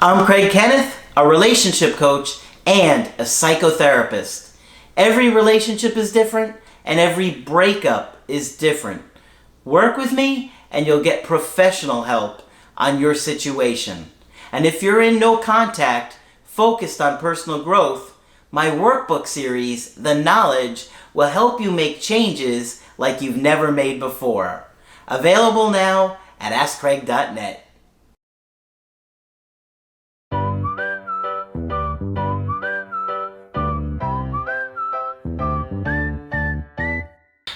I'm Craig Kenneth, a relationship coach and a psychotherapist. Every relationship is different and every breakup is different. Work with me and you'll get professional help on your situation. And if you're in no contact, focused on personal growth, my workbook series, The Knowledge, will help you make changes like you've never made before. Available now at AskCraig.net.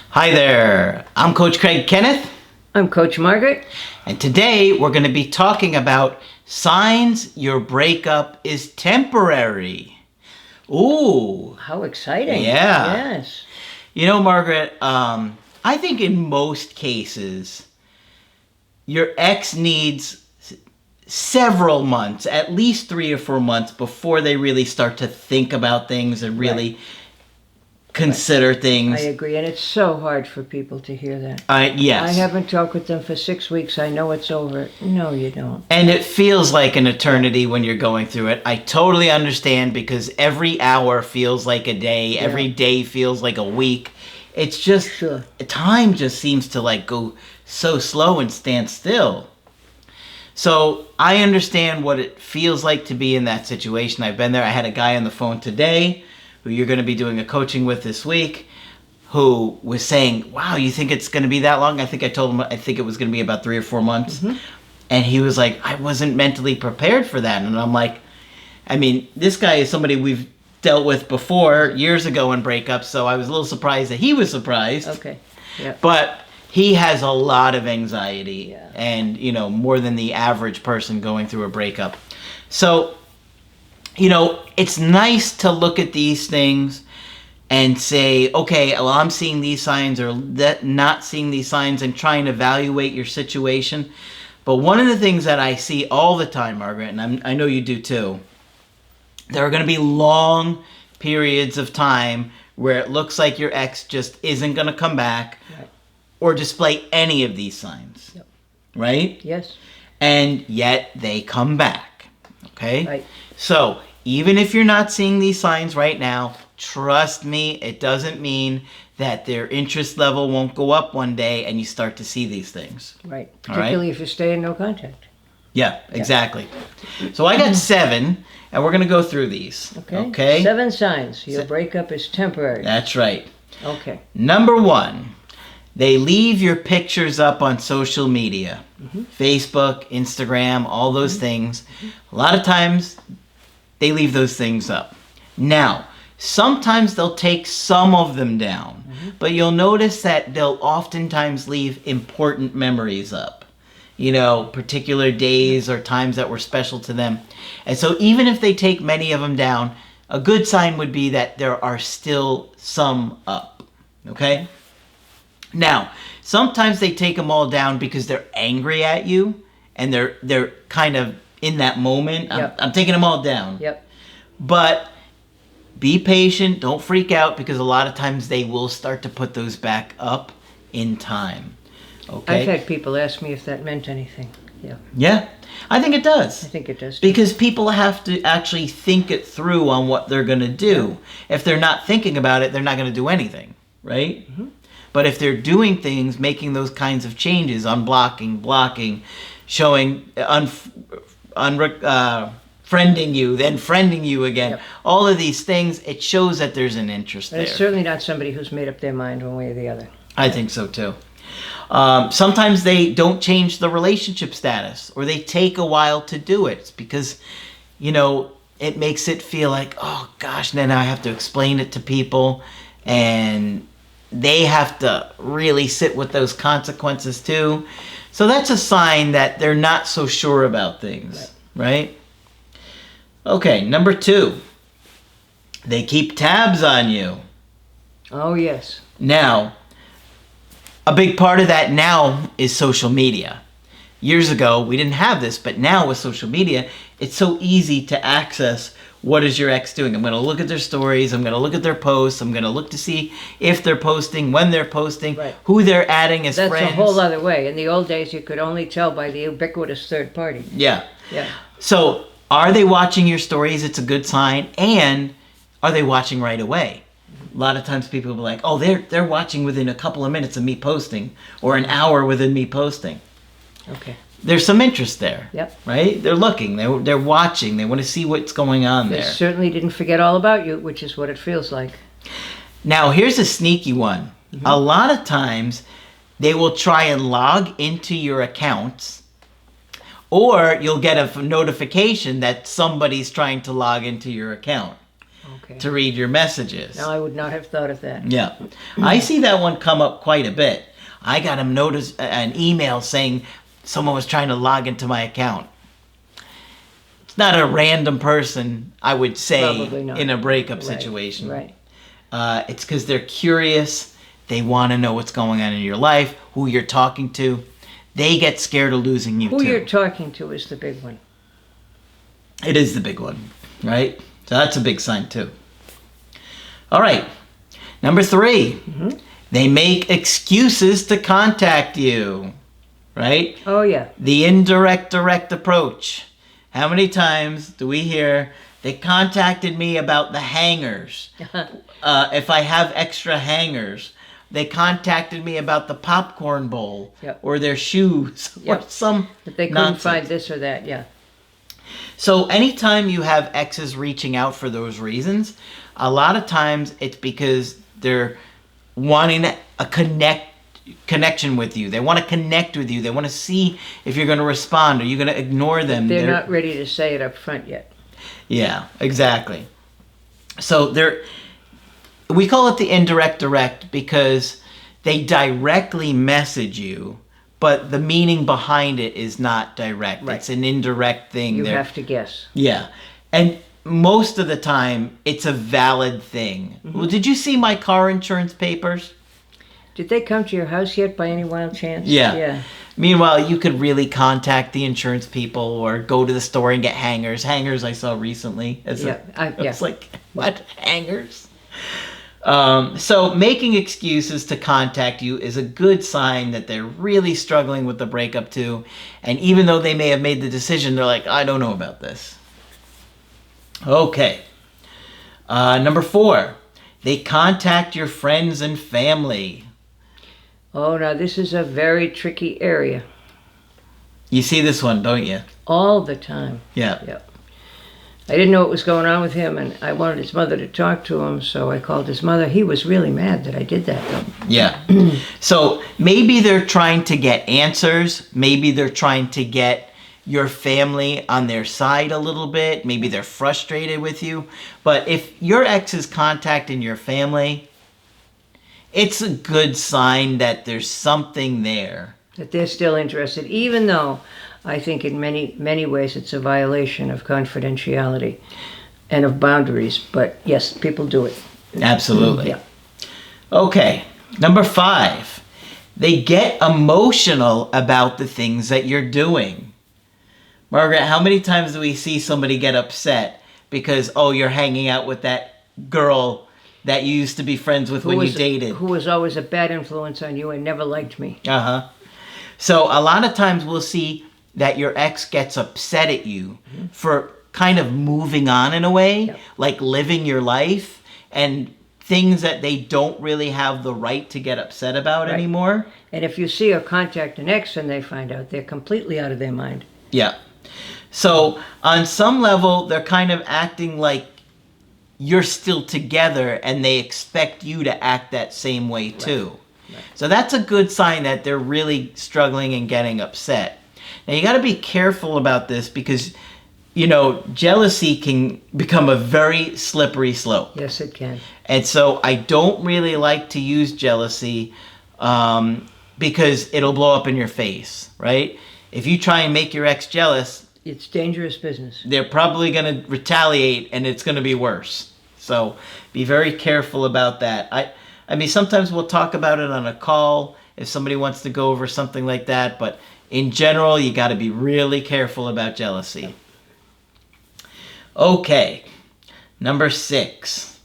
Hi there, I'm Coach Craig Kenneth. I'm Coach Margaret. And today we're going to be talking about signs your breakup is temporary. Ooh. How exciting. Yeah. Yes. You know, Margaret, I think in most cases, your ex needs several months, at least 3 or 4 months, before they really start to think about things and really consider things. I agree, and it's so hard for people to hear that. Yes. I haven't talked with them for 6 weeks. I know it's over. No, you don't. And it feels like an eternity when you're going through it. I totally understand because every hour feels like a day. Every day feels like a week. It's just, time just seems to like go so slow and stand still. So I understand what it feels like to be in that situation. I've been there. I had a guy on the phone today who you're going to be doing a coaching with this week, who was saying, wow, you think it's going to be that long? I think I told him, I think it was going to be about 3 or 4 months. Mm-hmm. And he was like, I wasn't mentally prepared for that. And I'm like, I mean, this guy is somebody we've dealt with before, years ago in breakups, so I was a little surprised that he was surprised. Okay, yeah. But he has a lot of anxiety and, you know, more than the average person going through a breakup. So, you know, it's nice to look at these things and say, okay, well, I'm seeing these signs or not seeing these signs and try and evaluate your situation. But one of the things that I see all the time, Margaret, and I know you do too, there are going to be long periods of time where it looks like your ex just isn't going to come back or display any of these signs. Yep. Right? Yes. And yet they come back. Okay? Right. So, even if you're not seeing these signs right now, trust me, it doesn't mean that their interest level won't go up one day and you start to see these things. Right. Particularly if you stay in no contact. Yeah, exactly. So I got 7, and we're going to go through these. Okay? 7 signs your breakup is temporary. That's right. Okay. Number 1, they leave your pictures up on social media. Mm-hmm. Facebook, Instagram, all those things. A lot of times, they leave those things up. Now, sometimes they'll take some of them down, but you'll notice that they'll oftentimes leave important memories up. You know, particular days or times that were special to them. And so even if they take many of them down, a good sign would be that there are still some up. Okay? Now, sometimes they take them all down because they're angry at you and they're kind of in that moment. I'm taking them all down. Yep. But be patient. Don't freak out because a lot of times they will start to put those back up in time. Okay. I've had people ask me if that meant anything. Yeah. Yeah, I think it does. I think it does too. Because people have to actually think it through on what they're going to do. Yeah. If they're not thinking about it, they're not going to do anything, right? Mm-hmm. But if they're doing things, making those kinds of changes, unblocking, blocking, showing, friending you, then friending you again, all of these things, it shows that there's an interest there. It's certainly not somebody who's made up their mind one way or the other. I think so too. Sometimes they don't change the relationship status or they take a while to do it. It's because, you know, it makes it feel like, oh gosh, then I have to explain it to people and they have to really sit with those consequences too. So that's a sign that they're not so sure about things, right? Okay, number 2, they keep tabs on you. Oh, yes. Now, a big part of that now is social media. Years ago, we didn't have this, but now with social media, it's so easy to access what is your ex doing. I'm going to look at their stories. I'm going to look at their posts. I'm going to look to see if they're posting, when they're posting, who they're adding as friends. That's a whole other way. In the old days, you could only tell by the ubiquitous third party. Yeah. Yeah. So Are they watching your stories? It's a good sign. And are they watching right away? A lot of times people will be like, oh, they're watching within a couple of minutes of me posting, or an hour within me posting. Okay. There's some interest there. Yep. Right? They're looking. They're watching. They want to see what's going on They there. certainly didn't forget all about you, which is what it feels like. Now, here's a sneaky one. A lot of times, they will try and log into your accounts, or you'll get a notification that somebody's trying to log into your account Okay. to read your messages. Now, I would not have thought of that. Yeah. I see that one come up quite a bit. I got an email saying someone was trying to log into my account. It's not a random person, I would say, Probably not. in a breakup Right, situation. Right. It's because they're curious. They want to know what's going on in your life, who you're talking to. They get scared of losing you, Who too. you're talking to is the big one. It is the big one, right? So that's a big sign, too. All right. Number 3. They make excuses to contact you, right? Oh, yeah. The indirect direct approach. How many times do we hear, they contacted me about the hangers? If I have extra hangers. They contacted me about the popcorn bowl, Yep. or their shoes, or Yep. some But they couldn't nonsense. find this or that, yeah. So anytime you have exes reaching out for those reasons, a lot of times it's because they're wanting a connection with you. They want to connect with you. They want to see if you're going to respond. Are you going to ignore them? They're not ready to say it up front yet. Yeah, exactly. So we call it the indirect direct because they directly message you, but the meaning behind it is not direct. Right. It's an indirect thing. You have to guess. Yeah. And most of the time, it's a valid thing. Well, did you see my car insurance papers? Did they come to your house yet by any wild chance? Yeah. Yeah. Meanwhile, you could really contact the insurance people or go to the store and get hangers. Hangers I saw recently. It's like, what? Hangers? So making excuses to contact you is a good sign that they're really struggling with the breakup too. And even though they may have made the decision, they're like, I don't know about this. Okay. Number 4, they contact your friends and family. Oh, now this is a very tricky area. You see this one, don't you? All the time. Yeah. Yep. I didn't know what was going on with him, and I wanted his mother to talk to him, so I called his mother. He was really mad that I did that, though. Yeah. So maybe they're trying to get answers. Maybe they're trying to get your family on their side a little bit. Maybe they're frustrated with you. But if your ex is contacting your family, it's a good sign that there's something there. That they're still interested, even though I think in many, many ways it's a violation of confidentiality and of boundaries. But yes, people do it. Absolutely. Yeah. Okay. Number 5, they get emotional about the things that you're doing. Margaret, how many times do we see somebody get upset because, oh, you're hanging out with that girl that you used to be friends with when you dated? Who was always a bad influence on you and never liked me. Uh-huh. So a lot of times we'll see that your ex gets upset at you for kind of moving on in a way, like living your life, and things that they don't really have the right to get upset about anymore. And if you see or contact an ex and they find out, they're completely out of their mind. Yeah. So on some level, they're kind of acting like you're still together and they expect you to act that same way too. Right. So that's a good sign that they're really struggling and getting upset. Now you got to be careful about this because, you know, jealousy can become a very slippery slope. Yes, it can. And so I don't really like to use jealousy because it'll blow up in your face, right? If you try and make your ex jealous, it's dangerous business. They're probably going to retaliate and it's going to be worse. So be very careful about that. I mean, sometimes we'll talk about it on a call if somebody wants to go over something like that. But in general, you got to be really careful about jealousy. Okay. Number 6.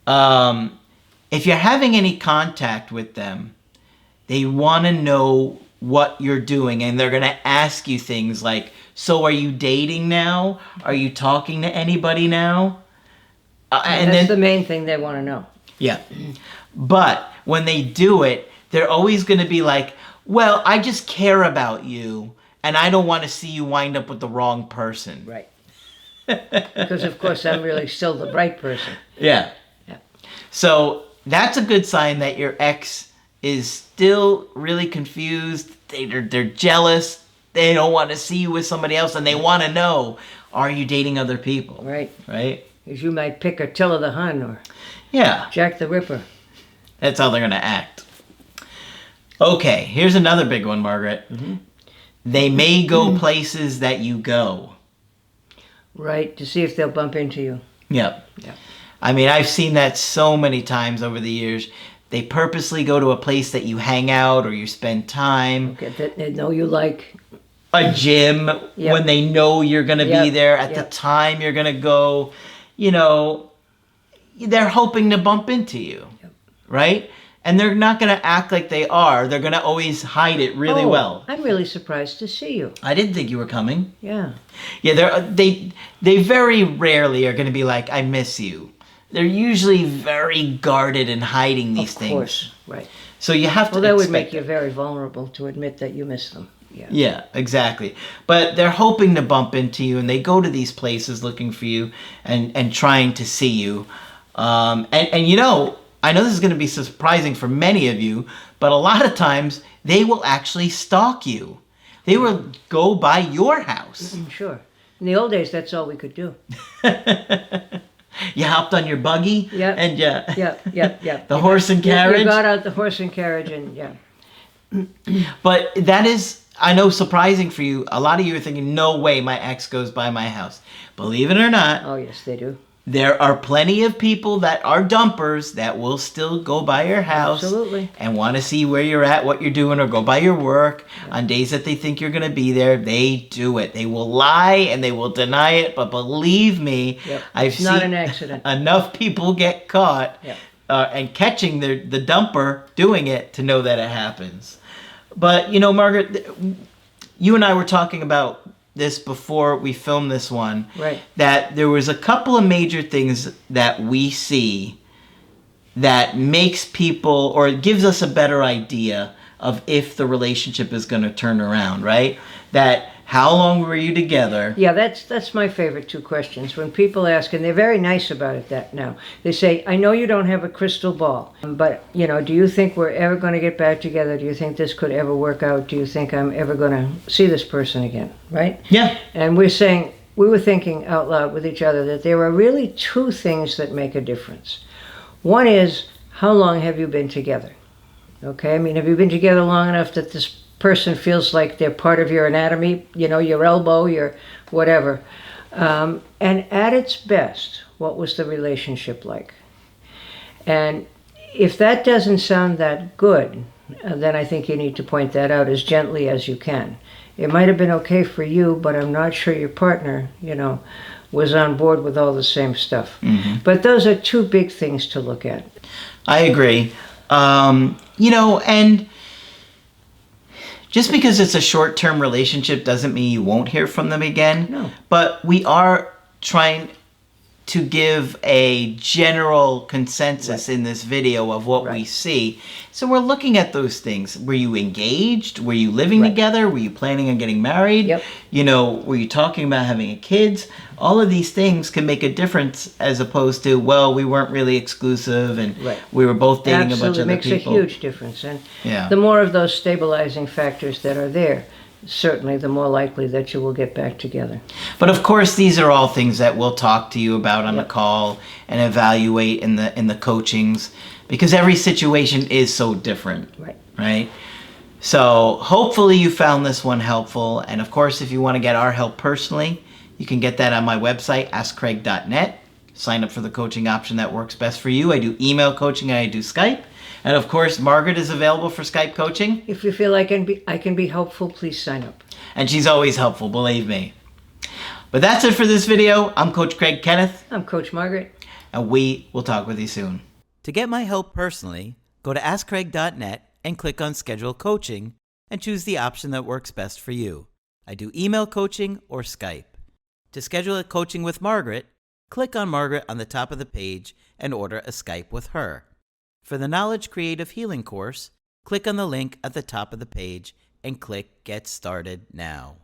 If you're having any contact with them, they want to know what you're doing, and they're going to ask you things like, so are you dating now? Are you talking to anybody now? And that's the main thing they want to know. Yeah. But when they do it, they're always going to be like, well, I just care about you, and I don't want to see you wind up with the wrong person. Right. Because, of course, I'm really still the right person. Yeah. Yeah. So that's a good sign that your ex is still really confused. They're jealous. They don't want to see you with somebody else, and they want to know, are you dating other people? Right. Right? Because you might pick Attila the Hun or Yeah. Jack the Ripper. That's how they're going to act. Okay, here's another big one, Margaret. Mm-hmm. They may go places that you go. Right, to see if they'll bump into you. Yep. Yep. I mean, I've seen that so many times over the years. They purposely go to a place that you hang out or you spend time. Okay, that they know you like. A gym, Yep. when they know you're going to be Yep. there at the Yep. time you're going to go. You know, they're hoping to bump into you. Yep. Right? And they're not going to act like they are. They're going to always hide it really well. I'm really surprised to see you. I didn't think you were coming. Yeah. Yeah, they very rarely are going to be like, I miss you. They're usually very guarded in hiding these things. Of course, right. So you have to Well, that would expect make you very vulnerable to admit that you miss them. Yeah. Yeah, exactly. But they're hoping to bump into you, and they go to these places looking for you and trying to see you. And you know, I know this is going to be surprising for many of you, but a lot of times they will actually stalk you. They will go by your house. Sure. In the old days, that's all we could do. You hopped on your buggy? Yep. And Yep. the horse and carriage? You got out the horse and carriage and, yeah. But that is, I know, surprising for you. A lot of you are thinking, no way my ex goes by my house. Believe it or not, Oh, yes, they do. there are plenty of people that are dumpers that will still go by your house. Absolutely. And want to see where you're at, what you're doing, or go by your work. On days that they think you're going to be there, they do it. They will lie and they will deny it, but believe me, Yep. I've It's not seen an accident. enough people get caught Yep. and catching the dumper doing it to know that it happens. But, you know, Margaret, you and I were talking about this before we filmed this one. Right. That there was a couple of major things that we see that makes people, or it gives us a better idea of if the relationship is going to turn around, right? That how long were you together? Yeah, that's my favorite two questions. When people ask, and they're very nice about it that now, they say, I know you don't have a crystal ball, but, you know, do you think we're ever going to get back together? Do you think this could ever work out? Do you think I'm ever going to see this person again, right? Yeah. And we were thinking out loud with each other that there are really two things that make a difference. One is, how long have you been together? Okay, I mean, have you been together long enough that this person feels like they're part of your anatomy, you know, your elbow, your whatever. And at its best, what was the relationship like? And if that doesn't sound that good, then I think you need to point that out as gently as you can. It might have been okay for you, but I'm not sure your partner, you know, was on board with all the same stuff. Mm-hmm. But those are two big things to look at. I agree. You know, and just because it's a short-term relationship doesn't mean you won't hear from them again. No. But we are trying to give a general consensus in this video of what we see. So we're looking at those things. Were you engaged? Were you living together? Were you planning on getting married? Yep. You know, were you talking about having kids? All of these things can make a difference as opposed to, well, we weren't really exclusive and we were both dating a bunch of other people. Absolutely, makes a huge difference. And yeah. The more of those stabilizing factors that are there, certainly the more likely that you will get back together. But of course, these are all things that we'll talk to you about on the call and evaluate in the coachings, because every situation is so different. Right? So hopefully you found this one helpful. And of course, if you want to get our help personally, you can get that on my website, askcraig.net. Sign up for the coaching option that works best for you. I do email coaching and I do Skype. And of course, Margaret is available for Skype coaching. If you feel I can be helpful, please sign up. And she's always helpful, believe me. But that's it for this video. I'm Coach Craig Kenneth. I'm Coach Margaret. And we will talk with you soon. To get my help personally, go to askcraig.net and click on Schedule Coaching, and choose the option that works best for you. I do email coaching or Skype. To schedule a coaching with Margaret, click on Margaret on the top of the page and order a Skype with her. For the Knowledge Creative Healing course, click on the link at the top of the page and click Get Started Now.